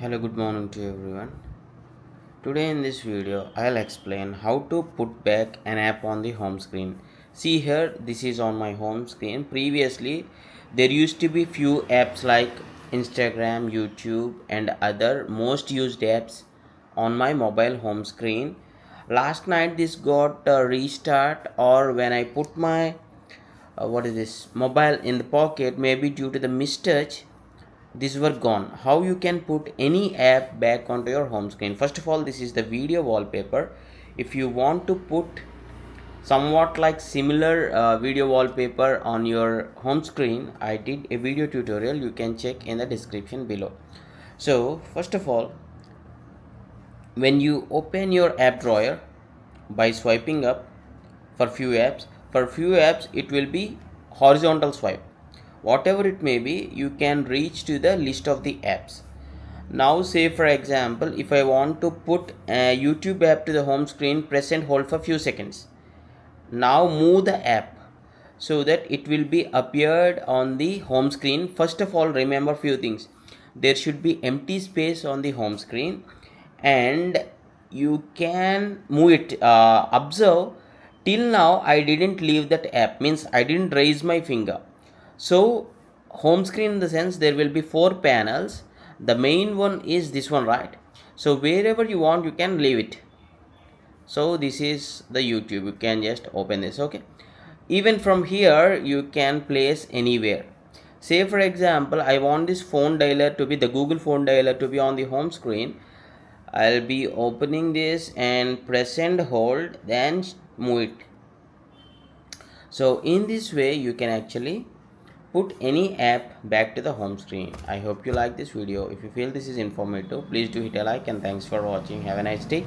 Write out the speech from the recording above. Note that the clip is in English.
Hello, good morning to everyone. Today in this video, I'll explain how to put back an app on the home screen. See here, this is on my home screen. Previously, there used to be few apps like Instagram, YouTube and other most used apps on my mobile home screen. Last night this got a restart, or when I put my what is this mobile in the pocket, maybe due to the mistouch these were gone. How you can put any app back onto your home screen? First of all, this is the video wallpaper. If you want to put somewhat like similar video wallpaper on your home screen, I did a video tutorial, you can check in the description below. So first of all, when you open your app drawer by swiping up for few apps it will be horizontal swipe. Whatever it may be, you can reach to the list of the apps. Now say for example, if I want to put a YouTube app to the home screen, press and hold for few seconds. Now move the app so that it will be appeared on the home screen. First of all, remember few things. There should be empty space on the home screen and you can move it. Observe, till now I didn't leave that app, means I didn't raise my finger. So home screen in the sense there will be four panels. The main one is this one, right? So wherever you want you can leave it. So this is the YouTube, you can just open this. Okay, even from here you can place anywhere. Say for example, I want this phone dialer to be the Google phone dialer to be on the home screen. I'll be opening this and press and hold, then move it. So in this way you can actually put any app back to the home screen. I hope you like this video. If you feel this is informative, please do hit a like, and thanks for watching. Have a nice day.